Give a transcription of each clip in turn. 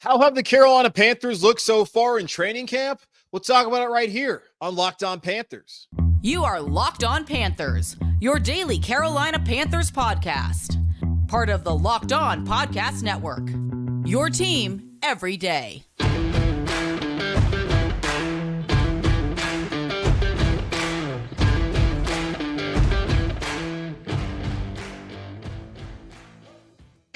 How have the Carolina Panthers looked so far in training camp? We'll talk about it right here on Locked On Panthers. You are Locked On Panthers, your daily Carolina Panthers podcast. Part of the Locked On Podcast Network. Your team every day.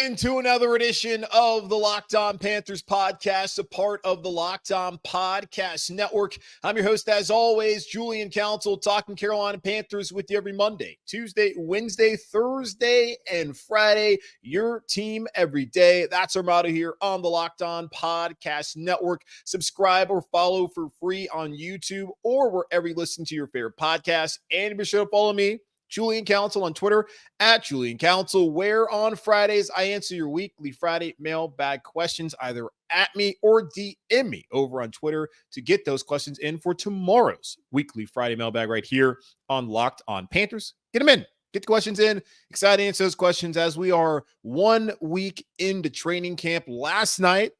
Into another edition of the Locked On Panthers podcast, a part of the Locked On Podcast Network. I'm your host, as always, Julian Council, talking Carolina Panthers with you every Monday, Tuesday, Wednesday, Thursday, and Friday. Your team every day. That's our motto here on the Locked On Podcast Network. Subscribe or follow for free on YouTube or wherever you listen to your favorite podcast. And be sure to follow me, Julian Council, on Twitter at Julian Council, where on Fridays I answer your weekly Friday mailbag questions either at me or DM me over on Twitter to get those questions in for tomorrow's weekly Friday mailbag right here on Locked On Panthers. Get them in. Get the questions in. Excited to answer those questions as we are 1 week into training camp. Last night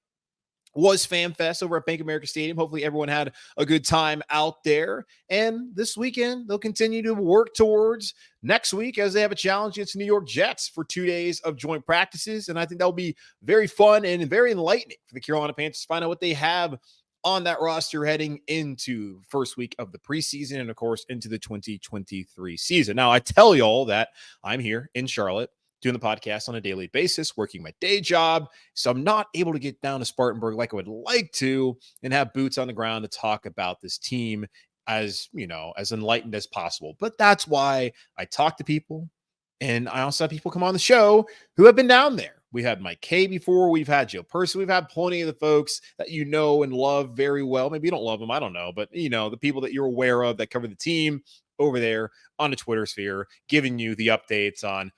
was Fan Fest over at Bank of America Stadium. Hopefully everyone had a good time out there. And this weekend, they'll continue to work towards next week as they have a challenge against the New York Jets for 2 days of joint practices. And I think that'll be very fun and very enlightening for the Carolina Panthers to find out what they have on that roster heading into first week of the preseason and, of course, into the 2023 season. Now, I tell y'all that I'm here in Charlotte doing the podcast on a daily basis, working my day job. So I'm not able to get down to Spartanburg like I would like to and have boots on the ground to talk about this team as, as enlightened as possible. But that's why I talk to people, and I also have people come on the show who have been down there. We had Mike K before. We've had Joe Person. We've had plenty of the folks that you know and love very well. Maybe you don't love them. I don't know. But, the people that you're aware of that cover the team over there on the Twitter sphere, giving you the updates on,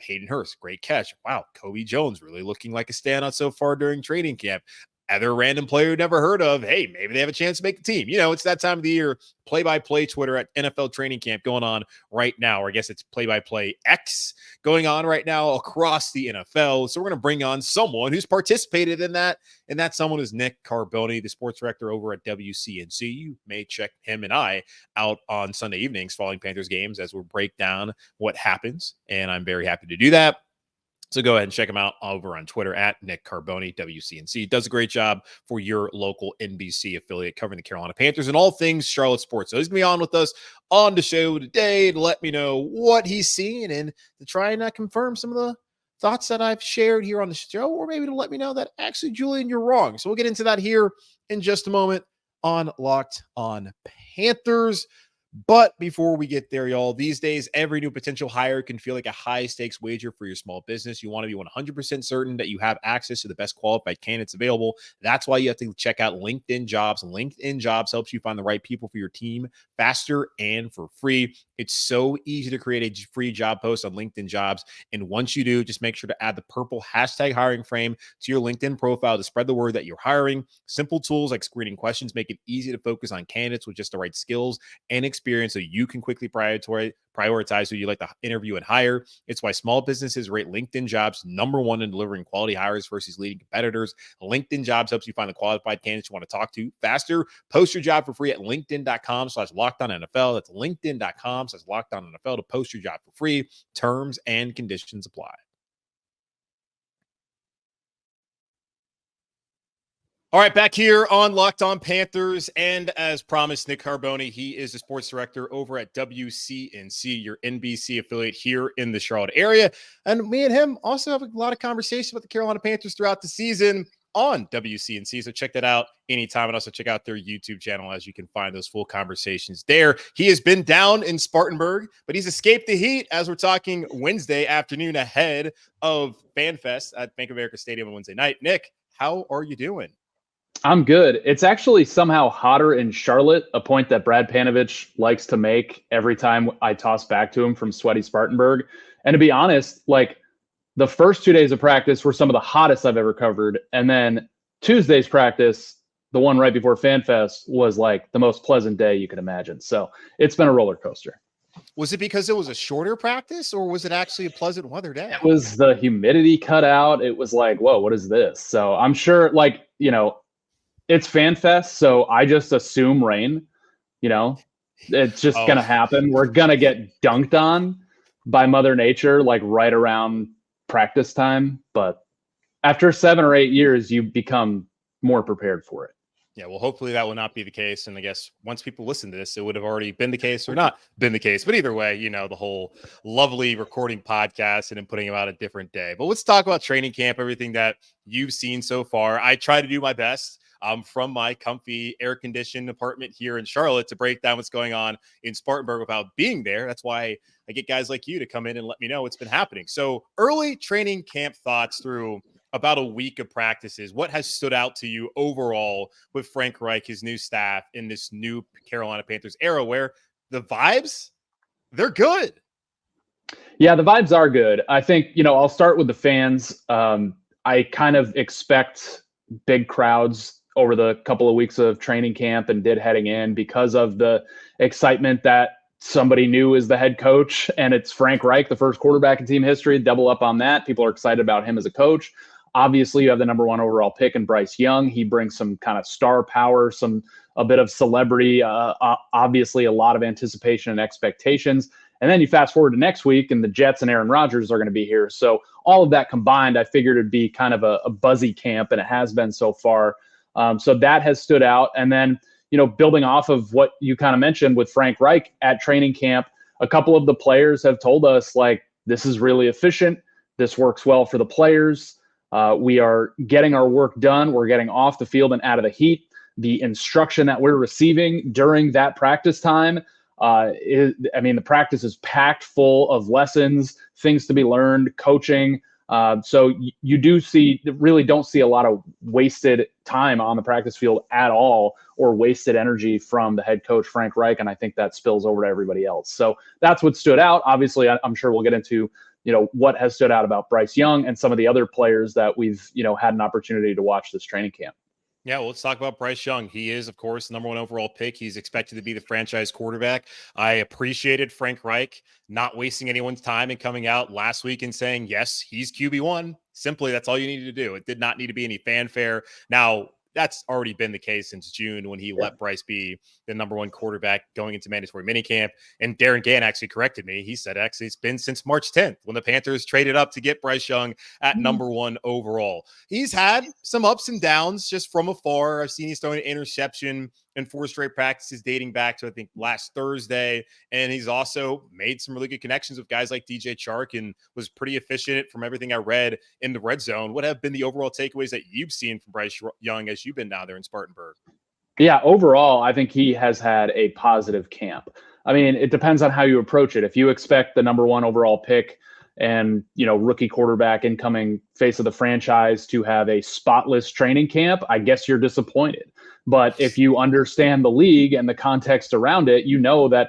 Hayden Hurst, great catch. Wow, Kobe Jones really looking like a standout so far during training camp. Other random player never heard of, hey, maybe they have a chance to make the team. It's that time of the year, play-by-play Twitter at NFL training camp going on right now, or I guess it's play-by-play X going on right now across the NFL. So we're going to bring on someone who's participated in that, and that someone is Nick Carboni, the sports director over at WCNC. You may check him and I out on Sunday evenings following Panthers games as we break down what happens, and I'm very happy to do that. So go ahead and check him out over on Twitter at Nick Carboni, WCNC. Does a great job for your local NBC affiliate covering the Carolina Panthers and all things Charlotte sports. So he's going to be on with us on the show today to let me know what he's seeing and to try and confirm some of the thoughts that I've shared here on the show, or maybe to let me know that actually, Julian, you're wrong. So we'll get into that here in just a moment on Locked On Panthers. But before we get there, y'all, these days, every new potential hire can feel like a high-stakes wager for your small business. You want to be 100% certain that you have access to the best qualified candidates available. That's why you have to check out LinkedIn Jobs. LinkedIn Jobs helps you find the right people for your team faster and for free. It's so easy to create a free job post on LinkedIn Jobs. And once you do, just make sure to add the purple hashtag hiring frame to your LinkedIn profile to spread the word that you're hiring. Simple tools like screening questions make it easy to focus on candidates with just the right skills and experience so you can quickly prioritize who you like to interview and hire. It's why small businesses rate LinkedIn Jobs #1 in delivering quality hires versus leading competitors. LinkedIn Jobs helps you find the qualified candidates you want to talk to faster. Post your job for free at linkedin.com/LockedOnNFL. That's linkedin.com/LockedOnNFL to post your job for free. Terms and conditions apply. All right, back here on Locked On Panthers, and as promised, Nick Carboni. He is the sports director over at WCNC, your NBC affiliate here in the Charlotte area. And me and him also have a lot of conversation with the Carolina Panthers throughout the season on WCNC, so check that out anytime, and also check out their YouTube channel as you can find those full conversations there. He has been down in Spartanburg, but he's escaped the heat as we're talking Wednesday afternoon ahead of Fan Fest at Bank of America Stadium on Wednesday night. Nick, how are you doing? I'm good. It's actually somehow hotter in Charlotte, a point that Brad Panovich likes to make every time I toss back to him from sweaty Spartanburg. And to be honest, the first 2 days of practice were some of the hottest I've ever covered. And then Tuesday's practice, the one right before Fan Fest, was the most pleasant day you could imagine. So it's been a roller coaster. Was it because it was a shorter practice, or was it actually a pleasant weather day? It was the humidity cut out. It was like, whoa, what is this? So I'm sure, like, it's Fan Fest, so I just assume rain. It's just going to happen. We're going to get dunked on by Mother Nature, like right around practice time. But after 7 or 8 years, you become more prepared for it. Yeah, well, hopefully that will not be the case. And I guess once people listen to this, it would have already been the case or not been the case. But either way, the whole lovely recording podcast and then putting them out a different day. But let's talk about training camp, everything that you've seen so far. I try to do my best from my comfy air-conditioned apartment here in Charlotte to break down what's going on in Spartanburg without being there. That's why I get guys like you to come in and let me know what's been happening. So early training camp thoughts through about a week of practices. What has stood out to you overall with Frank Reich, his new staff, in this new Carolina Panthers era where the vibes, they're good? Yeah, the vibes are good. I think, I'll start with the fans. I kind of expect big crowds over the couple of weeks of training camp and did heading in because of the excitement that somebody new is the head coach and it's Frank Reich, the first quarterback in team history. Double up on that. People are excited about him as a coach. Obviously, you have the number 1 overall pick in Bryce Young. He brings some kind of star power, a bit of celebrity, obviously a lot of anticipation and expectations. And then you fast forward to next week and the Jets and Aaron Rodgers are going to be here. So all of that combined, I figured it'd be kind of a buzzy camp, and it has been so far. So that has stood out. And then, building off of what you kind of mentioned with Frank Reich at training camp, a couple of the players have told us, like, this is really efficient. This works well for the players. We are getting our work done. We're getting off the field and out of the heat. The instruction that we're receiving during that practice time, the practice is packed full of lessons, things to be learned, coaching. So you really don't see a lot of wasted time on the practice field at all, or wasted energy from the head coach, Frank Reich. And I think that spills over to everybody else. So that's what stood out. Obviously, I'm sure we'll get into what has stood out about Bryce Young and some of the other players that we've, had an opportunity to watch this training camp. Yeah, well, let's talk about Bryce Young. He is, of course, the number 1 overall pick. He's expected to be the franchise quarterback. I appreciated Frank Reich not wasting anyone's time and coming out last week and saying, yes, he's QB1. Simply, that's all you needed to do. It did not need to be any fanfare. Now, that's already been the case since June when he let Bryce be the number 1 quarterback going into mandatory minicamp. And Darren Gann actually corrected me. He said, actually, it's been since March 10th when the Panthers traded up to get Bryce Young at number 1 overall. He's had some ups and downs just from afar. I've seen he's thrown an interception in 4 straight practices dating back to, I think, last Thursday. And he's also made some really good connections with guys like DJ Chark and was pretty efficient from everything I read in the red zone. What have been the overall takeaways that you've seen from Bryce Young as you've been down there in Spartanburg? Yeah, overall, I think he has had a positive camp. I mean, it depends on how you approach it. If you expect the number 1 overall pick and, rookie quarterback, incoming face of the franchise, to have a spotless training camp, I guess you're disappointed. But if you understand the league and the context around it, that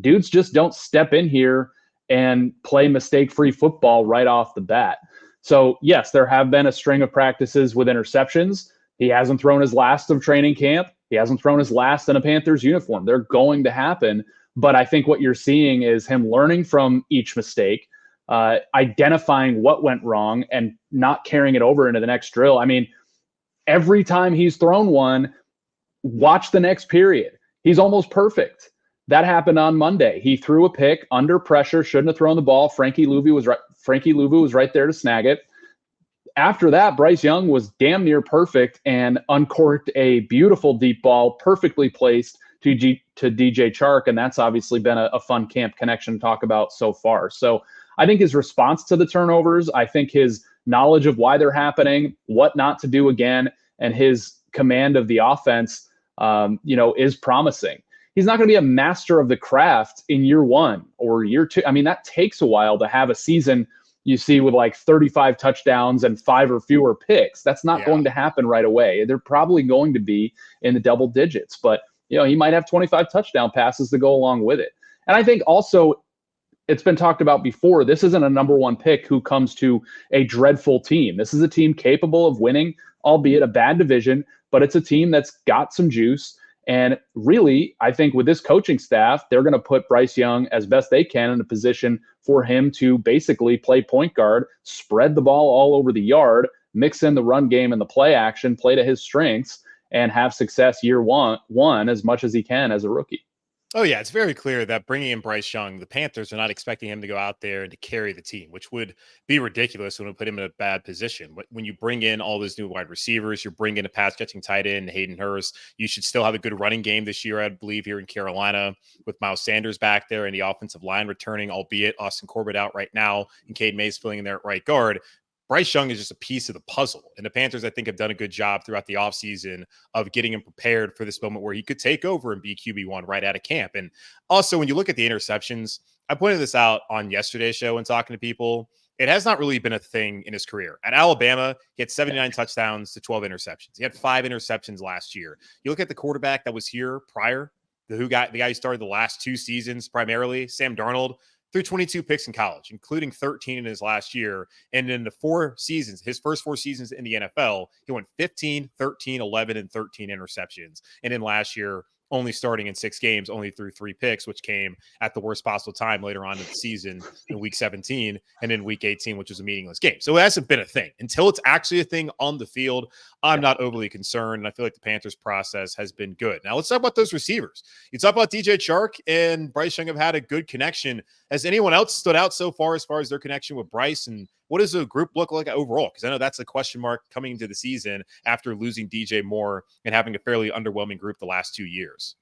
dudes just don't step in here and play mistake-free football right off the bat. So, yes, there have been a string of practices with interceptions. He hasn't thrown his last of training camp. He hasn't thrown his last in a Panthers uniform. They're going to happen. But I think what you're seeing is him learning from each mistake, identifying what went wrong and not carrying it over into the next drill. I mean, every time he's thrown one, watch the next period. He's almost perfect. That happened on Monday. He threw a pick under pressure, shouldn't have thrown the ball. Frankie Louvu was right there to snag it. After that, Bryce Young was damn near perfect and uncorked a beautiful deep ball, perfectly placed to DJ Chark. And that's obviously been a fun camp connection to talk about so far. So I think his response to the turnovers, I think his knowledge of why they're happening, what not to do again, and his command of the offense, is promising. He's not going to be a master of the craft in year 1 or year 2. I mean, that takes a while to have a season you see with like 35 touchdowns and 5 or fewer picks. That's not going to happen right away. They're probably going to be in the double digits, but he might have 25 touchdown passes to go along with it. And I think also, it's been talked about before, this isn't a number 1 pick who comes to a dreadful team. This is a team capable of winning, albeit a bad division, but it's a team that's got some juice And really, I think with this coaching staff, they're going to put Bryce Young as best they can in a position for him to basically play point guard, spread the ball all over the yard, mix in the run game and the play action, play to his strengths, and have success year one as much as he can as a rookie. Oh, yeah, it's very clear that bringing in Bryce Young, the Panthers are not expecting him to go out there and to carry the team, which would be ridiculous when we put him in a bad position. When you bring in all those new wide receivers, you're bringing a pass-catching tight end, Hayden Hurst. You should still have a good running game this year, I believe, here in Carolina with Miles Sanders back there and the offensive line returning, albeit Austin Corbett out right now and Cade Mays filling in there at right guard. Bryce Young is just a piece of the puzzle. And the Panthers, I think, have done a good job throughout the offseason of getting him prepared for this moment where he could take over and be QB1 right out of camp. And also, when you look at the interceptions, I pointed this out on yesterday's show when talking to people. It has not really been a thing in his career. At Alabama, he had 79 touchdowns to 12 interceptions. He had 5 interceptions last year. You look at the quarterback that was here prior, the guy who started the last 2 seasons primarily, Sam Darnold, threw 22 picks in college, including 13 in his last year. And in the 4 seasons, his first 4 seasons in the NFL, he went 15, 13, 11, and 13 interceptions. And in last year, only starting in 6 games, only threw 3 picks, which came at the worst possible time later on in the season in week 17 and in week 18, which was a meaningless game. So it hasn't been a thing. Until it's actually a thing on the field, I'm not overly concerned. And I feel like the Panthers process has been good. Now let's talk about those receivers. You talk about DJ Chark and Bryce Young have had a good connection. Has anyone else stood out so far as their connection with Bryce? And what does the group look like overall? Because I know that's a question mark coming into the season after losing DJ Moore and having a fairly underwhelming group the last 2 years.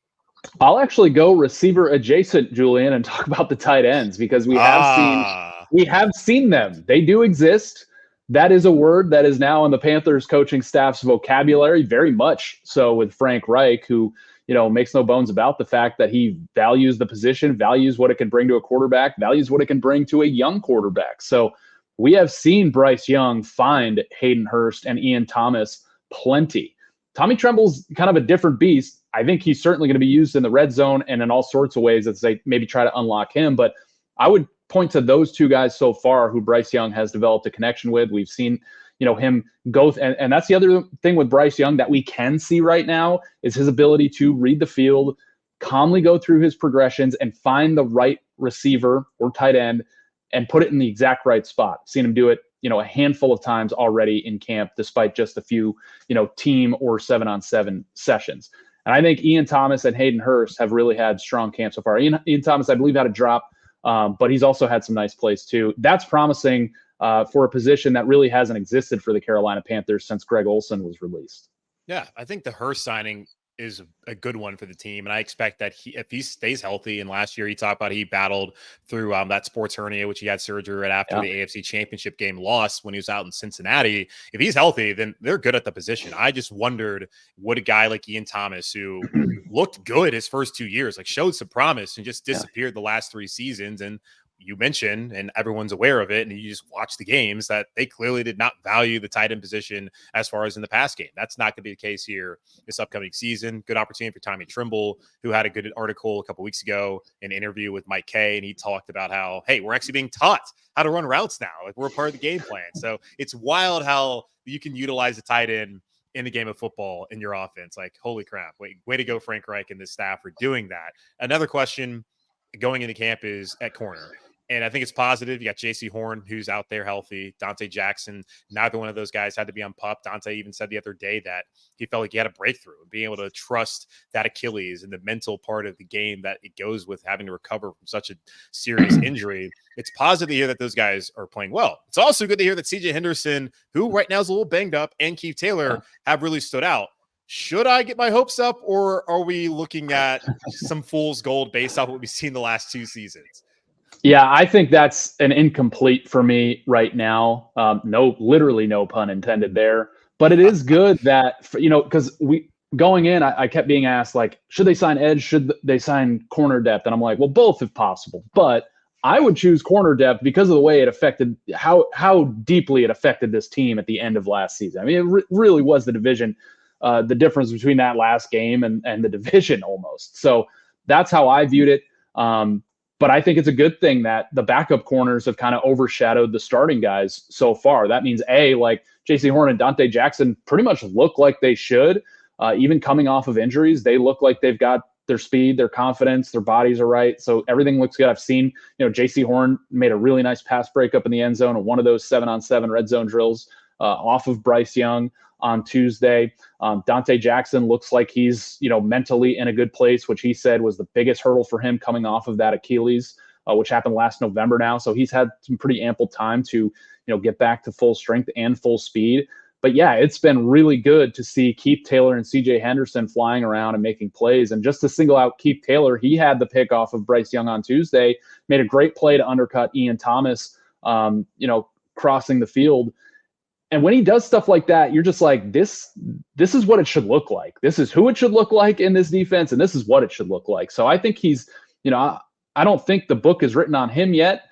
I'll actually go receiver adjacent, Julian, and talk about the tight ends because we have seen them. They do exist. That is a word that is now in the Panthers coaching staff's vocabulary, very much so with Frank Reich, who makes no bones about the fact that he values the position, values what it can bring to a quarterback, values what it can bring to a young quarterback. So we have seen Bryce Young find Hayden Hurst and Ian Thomas plenty. Tommy Tremble's kind of a different beast. I think he's certainly going to be used in the red zone and in all sorts of ways that they maybe try to unlock him. But I would point to those 2 guys so far who Bryce Young has developed a connection with. We've seen, him go. And that's the other thing with Bryce Young that we can see right now is his ability to read the field, calmly go through his progressions and find the right receiver or tight end and put it in the exact right spot. Seen him do it, a handful of times already in camp, despite just a few, team or 7-on-7 sessions. And I think Ian Thomas and Hayden Hurst have really had strong camps so far. Ian Thomas, I believe, had a drop, but he's also had some nice plays too. That's promising for a position that really hasn't existed for the Carolina Panthers since Greg Olsen was released. Yeah, I think the Hurst signing is a good one for the team. And I expect that if he stays healthy, and last year he talked about he battled through that sports hernia, which he had surgery right after the AFC Championship game loss when he was out in Cincinnati. If he's healthy, then they're good at the position. I just wondered what a guy like Ian Thomas, who looked good his first 2 years, like showed some promise and just disappeared the last 3 seasons. And you mentioned, and everyone's aware of it, and you just watch the games, that they clearly did not value the tight end position as far as in the pass game. That's not going to be the case here this upcoming season. Good opportunity for Tommy Tremble, who had a good article a couple weeks ago, an interview with Mike Kay, and he talked about how, hey, we're actually being taught how to run routes now. Like, we're a part of the game plan. So it's wild how you can utilize a tight end in the game of football in your offense. Like, holy crap. Way to go, Frank Reich and this staff for doing that. Another question going into camp is at corner. And I think it's positive. You got J.C. Horn, who's out there healthy. Dante Jackson, neither one of those guys had to be on PUP. Dante even said the other day that he felt like he had a breakthrough, being able to trust that Achilles and the mental part of the game that it goes with having to recover from such a serious injury. It's positive to hear that those guys are playing well. It's also good to hear that C.J. Henderson, who right now is a little banged up, and Keith Taylor have really stood out. Should I get my hopes up, or are we looking at some fool's gold based off what we've seen the last 2 seasons? Yeah, I think that's an incomplete for me right now. Literally no pun intended there. But it is good that, because going in, I kept being asked, like, should they sign edge? Should they sign corner depth? And I'm like, well, both if possible. But I would choose corner depth because of the way it affected, how deeply it affected this team at the end of last season. I mean, it really was the division, the difference between that last game and the division almost. So that's how I viewed it. But I think it's a good thing that the backup corners have kind of overshadowed the starting guys so far. That means like J.C. Horn and Dante Jackson pretty much look like they should. even coming off of injuries, they look like they've got their speed, their confidence, their bodies are right. So everything looks good. I've seen, J.C. Horn made a really nice pass breakup in the end zone on one of those 7-on-7 red zone drills off of Bryce Young on Tuesday. Dante Jackson looks like he's, mentally in a good place, which he said was the biggest hurdle for him coming off of that Achilles, which happened last November now. So he's had some pretty ample time to, get back to full strength and full speed. But yeah, it's been really good to see Keith Taylor and CJ Henderson flying around and making plays. And just to single out Keith Taylor, he had the pick off of Bryce Young on Tuesday, made a great play to undercut Ian Thomas, crossing the field. And when he does stuff like that, you're just like, this is what it should look like. This is who it should look like in this defense, and this is what it should look like. So I think he's, I don't think the book is written on him yet.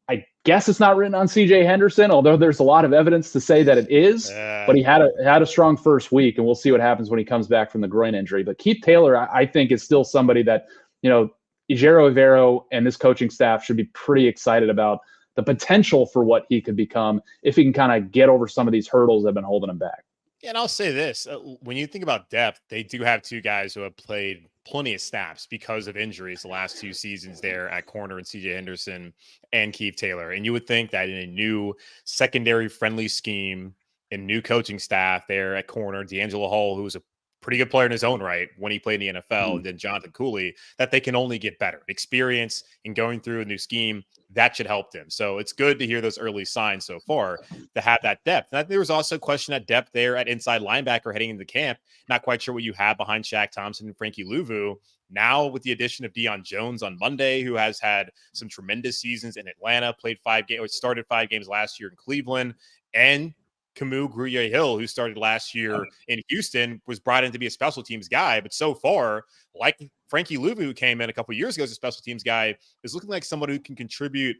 I guess it's not written on CJ Henderson, although there's a lot of evidence to say that it is. But he had a strong first week, and we'll see what happens when he comes back from the groin injury. But Keith Taylor, I think, is still somebody that, Ijero Evero and this coaching staff should be pretty excited about the potential for what he could become if he can kind of get over some of these hurdles that have been holding him back. Yeah, and I'll say this, when you think about depth, they do have two guys who have played plenty of snaps because of injuries the last 2 seasons there at corner, and CJ Henderson and Keith Taylor. And you would think that in a new secondary friendly scheme and new coaching staff there at corner, D'Angelo Hall, who was a pretty good player in his own right when he played in the NFL, and then Jonathan Cooley, that they can only get better. Experience in going through a new scheme, that should help them. So it's good to hear those early signs so far to have that depth. Now, there was also a question at depth there at inside linebacker heading into camp. Not quite sure what you have behind Shaq Thompson and Frankie Louvu. Now with the addition of Deion Jones on Monday, who has had some tremendous seasons in Atlanta, played 5 games, or started 5 games last year in Cleveland, and Camus Grugier-Hill, who started last year in Houston, was brought in to be a special teams guy. But so far, like Frankie Louvu, who came in a couple of years ago as a special teams guy, is looking like someone who can contribute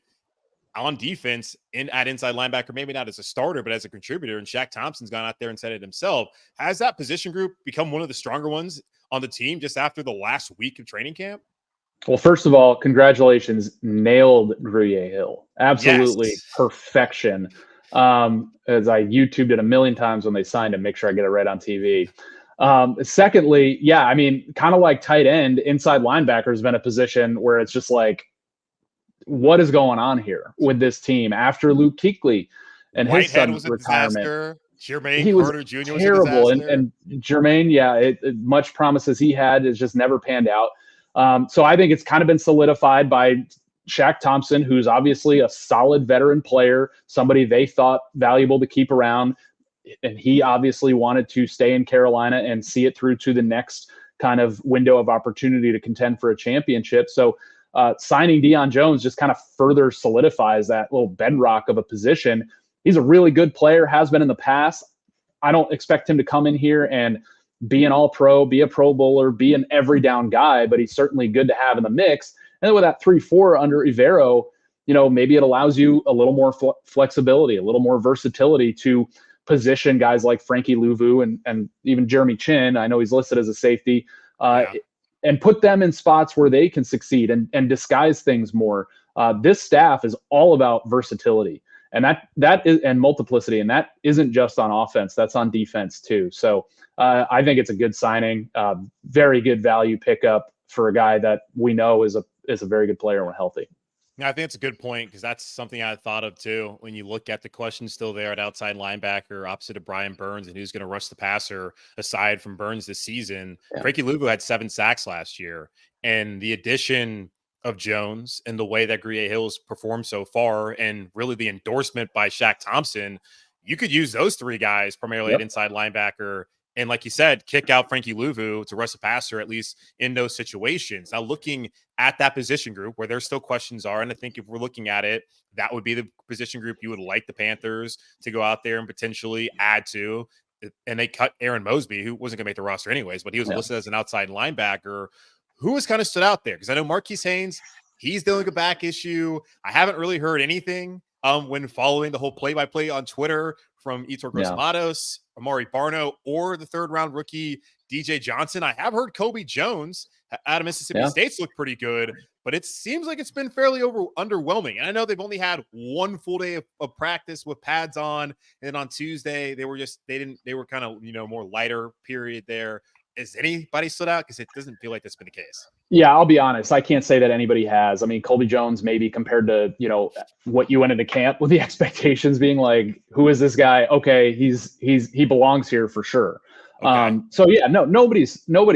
on defense at inside linebacker, maybe not as a starter, but as a contributor. And Shaq Thompson's gone out there and said it himself. Has that position group become one of the stronger ones on the team just after the last week of training camp? Well, first of all, congratulations. Nailed Grugier-Hill. Absolutely perfection. As I YouTubed it a million times when they signed him, make sure I get it right on TV. Secondly, yeah, I mean, kind of like tight end, inside linebacker has been a position where it's just like, what is going on here with this team after Luke Kuechly and his sudden retirement? Jermaine he was Carter Jr. was terrible, and Jermaine, much promises he had has just never panned out. So I think it's kind of been solidified by Shaq Thompson, who's obviously a solid veteran player, somebody they thought valuable to keep around. And he obviously wanted to stay in Carolina and see it through to the next kind of window of opportunity to contend for a championship. So signing Deion Jones just kind of further solidifies that little bedrock of a position. He's a really good player, has been in the past. I don't expect him to come in here and be an all-pro, be a Pro Bowler, be an every down guy, but he's certainly good to have in the mix. And then with that 3-4 under Evero, maybe it allows you a little more flexibility, a little more versatility to position guys like Frankie Louvu and even Jeremy Chin. I know he's listed as a safety, and put them in spots where they can succeed and disguise things more. This staff is all about versatility, and that is, and multiplicity, and that isn't just on offense, that's on defense too. So I think it's a good signing, very good value pickup for a guy that we know is a very good player when healthy. Yeah, I think it's a good point, because that's something I thought of too. When you look at the question still there at outside linebacker opposite of Brian Burns and who's going to rush the passer aside from Burns this season, Frankie Louvu had 7 sacks last year. And the addition of Jones and the way that Grugier-Hill's performed so far, and really the endorsement by Shaq Thompson, you could use those 3 guys primarily at inside linebacker. And like you said, kick out Frankie Louvu to rush the passer, at least in those situations. Now, looking at that position group where there still questions are, and I think if we're looking at it, that would be the position group you would like the Panthers to go out there and potentially add to. And they cut Aaron Mosby, who wasn't going to make the roster anyways, but he was listed as an outside linebacker. Who has kind of stood out there? Because I know Marquise Haynes, he's dealing with a back issue. I haven't really heard anything when following the whole play-by-play on Twitter from Yetur Gross-Matos, Amari Barno, or the 3rd-round rookie DJ Johnson. I have heard Kobe Jones out of Mississippi State's looked pretty good, but it seems like it's been fairly underwhelming. And I know they've only had one full day of practice with pads on, and on Tuesday they were kind of more lighter period there. Is anybody stood out? Because it doesn't feel like that's been the case. Yeah, I'll be honest. I can't say that anybody has. I mean, Colby Jones, maybe compared to, what you went into camp with the expectations being like, who is this guy? Okay, he belongs here for sure. Okay. So yeah, nobody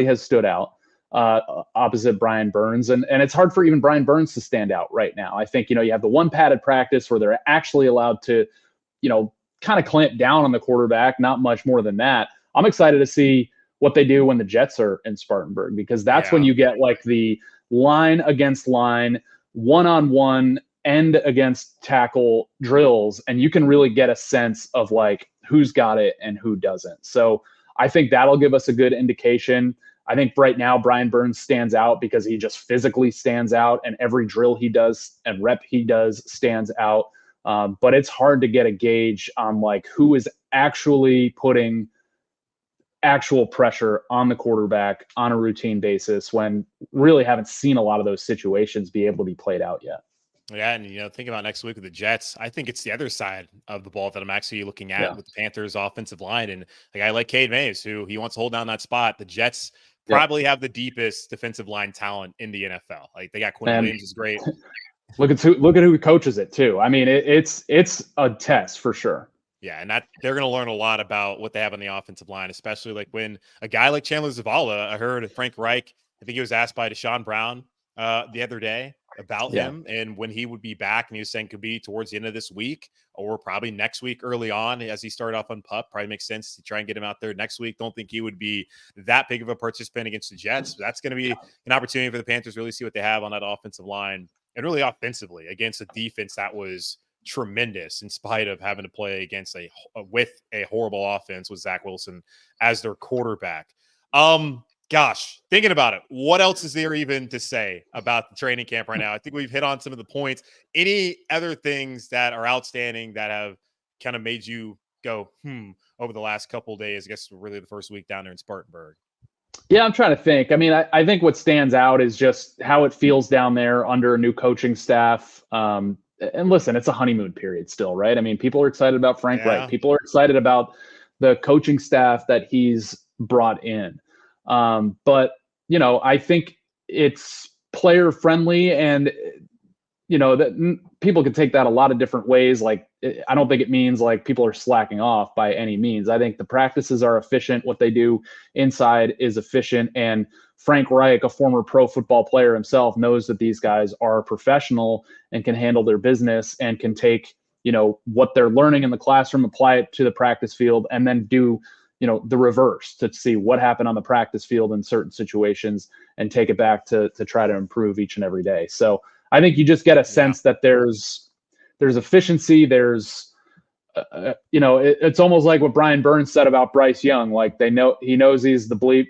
has stood out opposite Brian Burns. And it's hard for even Brian Burns to stand out right now. I think, you have the one padded practice where they're actually allowed to, kind of clamp down on the quarterback, not much more than that. I'm excited to see what they do when the Jets are in Spartanburg, because that's when you get like the line against line, one-on-one, end against tackle drills, and you can really get a sense of like who's got it and who doesn't. So I think that'll give us a good indication. I think right now Brian Burns stands out because he just physically stands out, and every drill he does and rep he does stands out. But it's hard to get a gauge on like who is actually putting actual pressure on the quarterback on a routine basis when really haven't seen a lot of those situations be able to be played out yet. Yeah, and think about next week with the Jets. I think it's the other side of the ball that I'm actually looking at with the Panthers offensive line, and a guy like Cade Mays, who he wants to hold down that spot. The Jets probably have the deepest defensive line talent in the NFL. Like, they got Quinn Williams is great. Look at who coaches it too. I mean, it's a test for sure. Yeah, and that they're going to learn a lot about what they have on the offensive line, especially like when a guy like Chandler Zavala, I heard Frank Reich, I think he was asked by Deshaun Brown the other day about him and when he would be back, and he was saying could be towards the end of this week or probably next week early on as he started off on PUP. Probably makes sense to try and get him out there next week. Don't think he would be that big of a participant against the Jets. But that's going to be an opportunity for the Panthers to really see what they have on that offensive line and really offensively against a defense that was tremendous in spite of having to play against with a horrible offense with Zach Wilson as their quarterback. Gosh, thinking about it, what else is there even to say about the training camp right now? I think we've hit on some of the points. Any other things that are outstanding that have kind of made you go, over the last couple of days? I guess really the first week down there in Spartanburg. Yeah, I'm trying to think. I mean, I think what stands out is just how it feels down there under a new coaching staff. And listen, it's a honeymoon period still, right? I mean, people are excited about Frank Reich. People are excited about the coaching staff that he's brought in. But, I think it's player friendly, and, that people could take that a lot of different ways. Like, I don't think it means like people are slacking off by any means. I think the practices are efficient. What they do inside is efficient. And Frank Reich, a former pro football player himself, knows that these guys are professional and can handle their business and can take, what they're learning in the classroom, apply it to the practice field, and then do, the reverse to see what happened on the practice field in certain situations and take it back to try to improve each and every day. So I think you just get a sense that there's efficiency. There's, it's almost like what Brian Burns said about Bryce Young. Like, he knows he's the bleep,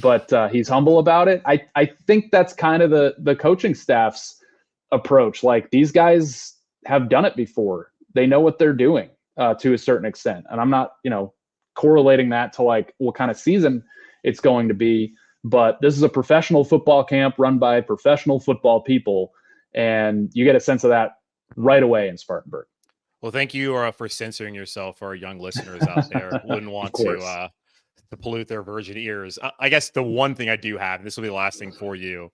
but he's humble about it. I think that's kind of the coaching staff's approach. Like, these guys have done it before. They know what they're doing to a certain extent. And I'm not, correlating that to like what kind of season it's going to be, but this is a professional football camp run by professional football people, and you get a sense of that right away in Spartanburg. Well, thank you for censoring yourself for our young listeners out there. Wouldn't want to pollute their virgin ears. I guess the one thing I do have, and this will be the last thing for you,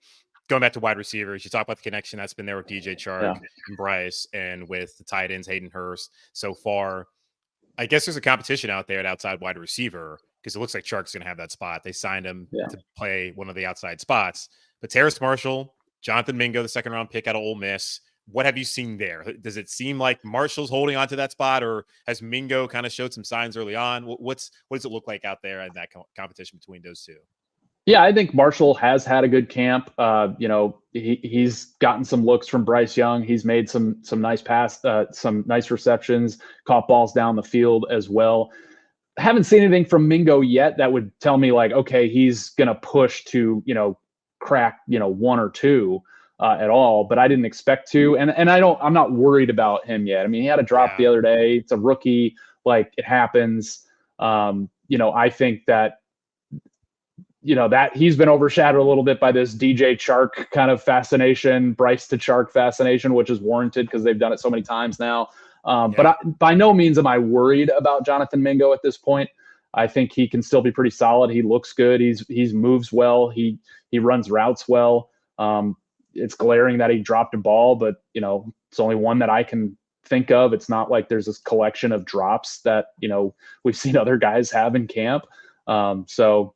going back to wide receivers, you talk about the connection that's been there with DJ Chark and Bryce, and with the tight ends, Hayden Hurst so far. I guess there's a competition out there at outside wide receiver, because it looks like Chark's going to have that spot. They signed him to play one of the outside spots. But Terrace Marshall, Jonathan Mingo, the second-round pick out of Ole Miss, what have you seen there? Does it seem like Marshall's holding on to that spot, or has Mingo kind of showed some signs early on? What does it look like out there in that competition between those two? Yeah, I think Marshall has had a good camp. He's gotten some looks from Bryce Young. He's made some nice some nice receptions, caught balls down the field as well. Haven't seen anything from Mingo yet that would tell me like, okay, he's going to push to, crack, one or two at all, but I didn't expect to. And I'm not worried about him yet. I mean, he had a drop the other day. It's a rookie, like, it happens. I think that that he's been overshadowed a little bit by this DJ Chark kind of fascination, Bryce to Chark fascination, which is warranted because they've done it so many times now. But by no means am I worried about Jonathan Mingo at this point. I think he can still be pretty solid. He looks good. He's moves well. He runs routes well. It's glaring that he dropped a ball, but it's only one that I can think of. It's not like there's this collection of drops that we've seen other guys have in camp. So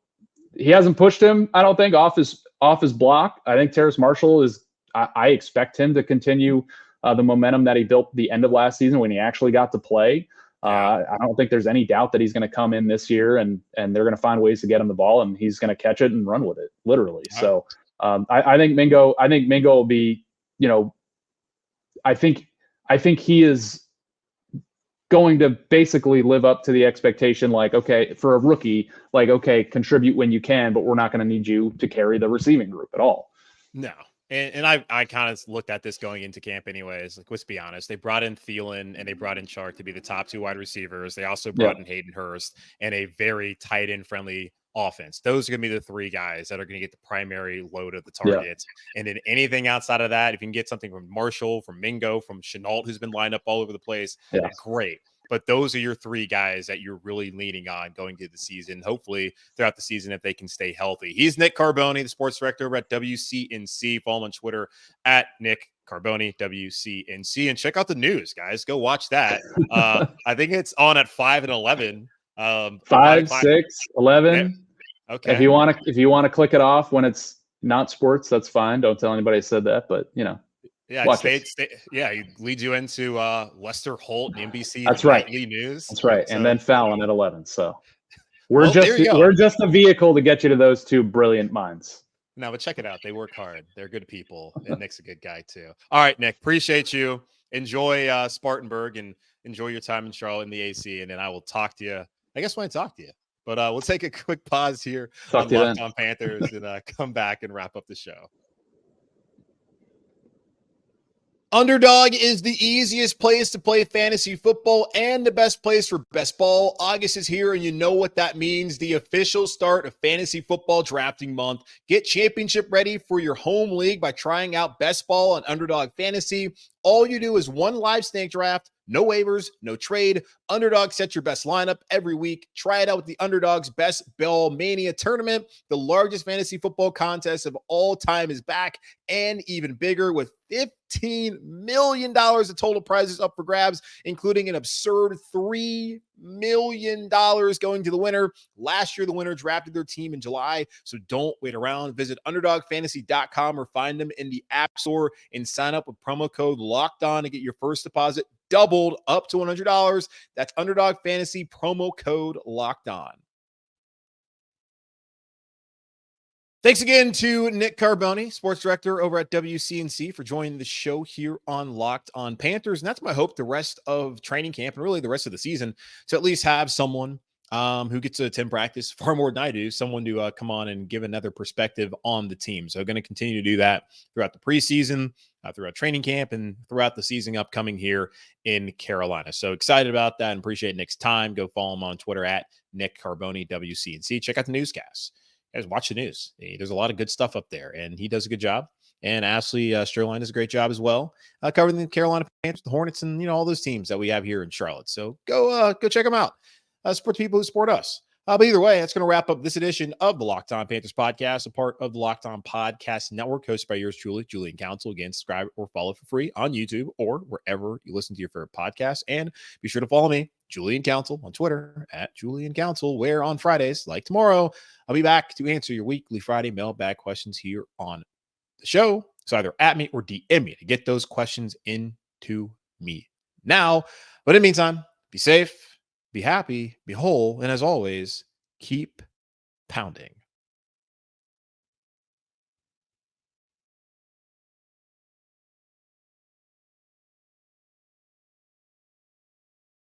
he hasn't pushed him, I don't think, off his block. I think Terrace Marshall I expect him to continue the momentum that he built the end of last season when he actually got to play. I don't think there's any doubt that he's going to come in this year and they're going to find ways to get him the ball and he's going to catch it and run with it, literally. Yeah. So I think Mingo will be, I think he is going to basically live up to the expectation, like, okay, for a rookie, like, okay, contribute when you can, but we're not going to need you to carry the receiving group at all. No. And I kind of looked at this going into camp anyways. Like, let's be honest. They brought in Thielen and they brought in Chark to be the top 2 wide receivers. They also brought in Hayden Hurst and a very tight end friendly offense. Those are going to be the 3 guys that are going to get the primary load of the targets. And then anything outside of that, if you can get something from Marshall, from Mingo, from Chenault, who's been lined up all over the place, great. But those are your 3 guys that you're really leaning on going into the season, hopefully throughout the season if they can stay healthy. He's Nick Carboni, the sports director over at WCNC. Follow him on Twitter at Nick Carboni, WCNC. And check out the news, guys. Go watch that. I think it's on at 5 and 11. 5, 6, 11. Okay. If you want to click it off when it's not sports, that's fine. Don't tell anybody I said that, but Yeah, he leads you into Lester Holt and NBC. That's right. Nightly News. That's right. And then Fallon at 11. So we're just a vehicle to get you to those 2 brilliant minds. No, but check it out. They work hard. They're good people. And Nick's a good guy too. All right, Nick, appreciate you. Enjoy Spartanburg and enjoy your time in Charlotte in the AC. And then I will talk to you, I guess, when I talk to you. But we'll take a quick pause here on Locked On Panthers and come back and wrap up the show. Underdog is the easiest place to play fantasy football and the best place for best ball. August is here, and you know what that means. The official start of fantasy football drafting month. Get championship ready for your home league by trying out best ball on Underdog Fantasy. All you do is 1 live snake draft, no waivers, no trade. Underdog sets your best lineup every week. Try it out with the Underdog's Best Ball Mania Tournament. The largest fantasy football contest of all time is back and even bigger with $15 million of total prizes up for grabs, including an absurd $3 million going to the winner. Last year, the winner drafted their team in July, so don't wait around. Visit UnderdogFantasy.com or find them in the App Store and sign up with promo code LOCKEDON to get your first deposit doubled up to $100. That's Underdog Fantasy, promo code LOCKEDON. Thanks again to Nick Carboni, sports director over at WCNC, for joining the show here on Locked On Panthers. And that's my hope the rest of training camp and really the rest of the season, to at least have someone who gets to attend practice far more than I do, someone to come on and give another perspective on the team. So I'm going to continue to do that throughout the preseason, throughout training camp, and throughout the season upcoming here in Carolina. So excited about that and appreciate Nick's time. Go follow him on Twitter at Nick Carboni, WCNC. Check out the newscasts. Guys, watch the news. There's a lot of good stuff up there, and he does a good job. And Ashley Sterling does a great job as well, covering the Carolina Panthers, the Hornets, and all those teams that we have here in Charlotte. So go check them out. Support the people who support us. But either way, that's going to wrap up this edition of the Locked On Panthers podcast, a part of the Locked On Podcast Network, hosted by yours truly, Julian Council. Again, subscribe or follow for free on YouTube or wherever you listen to your favorite podcast. And be sure to follow me, Julian Council, on Twitter at Julian Council, where on Fridays, like tomorrow, I'll be back to answer your weekly Friday mailbag questions here on the show. So either at me or DM me to get those questions into me now. But in the meantime, be safe, be happy, be whole, and as always, keep pounding.